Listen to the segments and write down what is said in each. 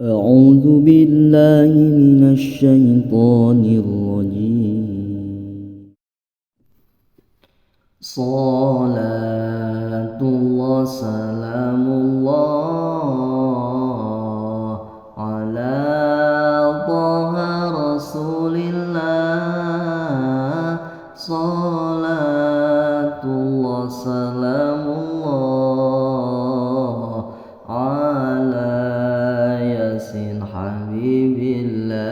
أعوذ بالله من الشيطان الرجيم. صلاة الله سلام الله على طه رسول الله. صلاة الله سلام الله على ياسين حبيب الله.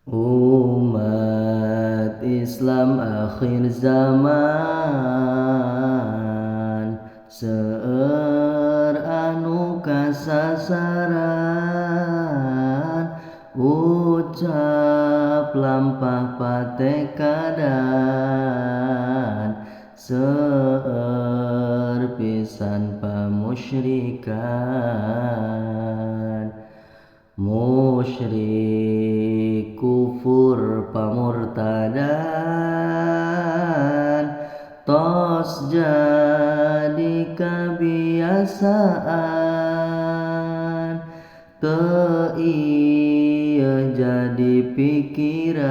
Umat Islam akhir zaman seueur anu kasasaran, ucap lampah patekadan seueur pisan pamusyrikan. Musyrik kufur pamurtadan tos jadi kebiasaan, teu ieu jadi pikiran,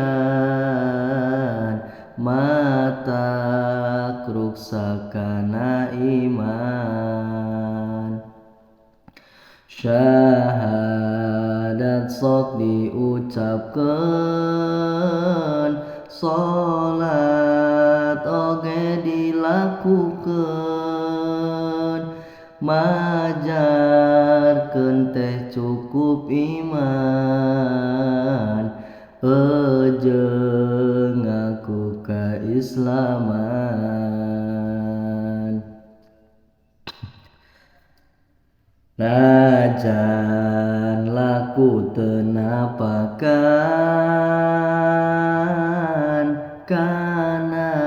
mata ruksakana iman. Syahadat sok diucapkeun, salat oge dilakukeun, majarkeun teh cukup iman, ejeung ngaku kaislaman. Najan laku teu napakan kana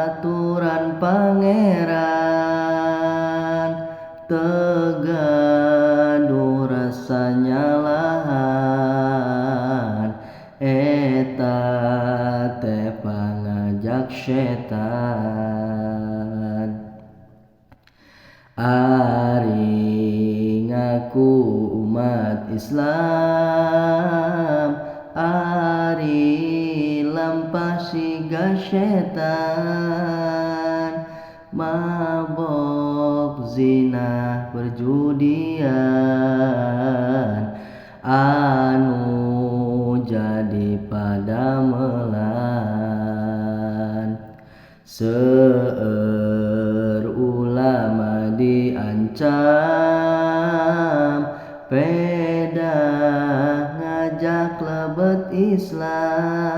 aturan pangeran, teu gaduh rasa nyalahan, eta teh pangajak setan. Ari ngaku umat Islam, ari lampah siga setan, mabok zina perjudian, anu jadi padamelan. Seueur ulama diancam, pedah ngajak lebet Islam,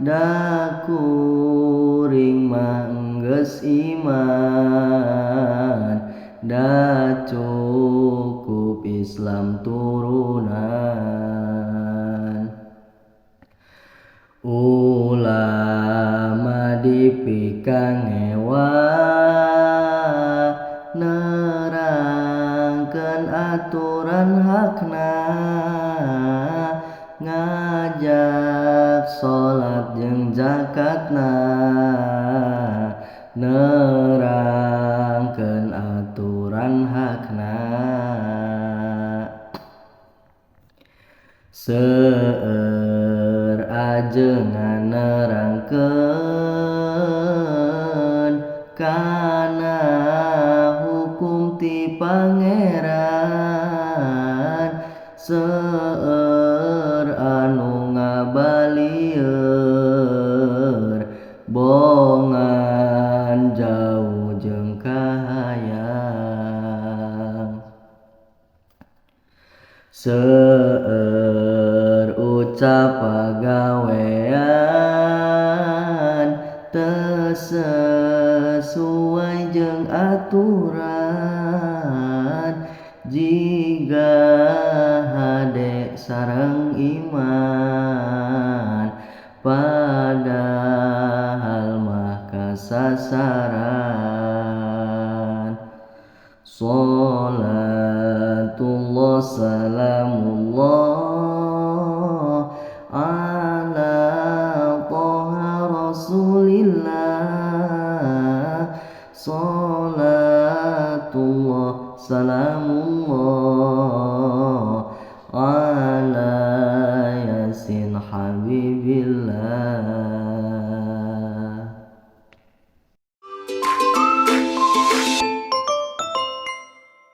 da kuring mah geus iman, da cukup Islam turunan. Ulama dipikang ngewa, nerangkeun aturan hakna, ngajak salat jeung zakatna, nerangkeun aturan hakna. Seueur ajengan nerangkeun kana hukum ti pangeran, seueur anu ngabalieur bongan jauh jeung kahayang. Seueur ucap pagawean teu sesuai jeung aturan, jiga hade sareng iman, padahal mah kasasaran. Salatullah salamullah ala toha rasulillah. Salat صلوات الله سلام الله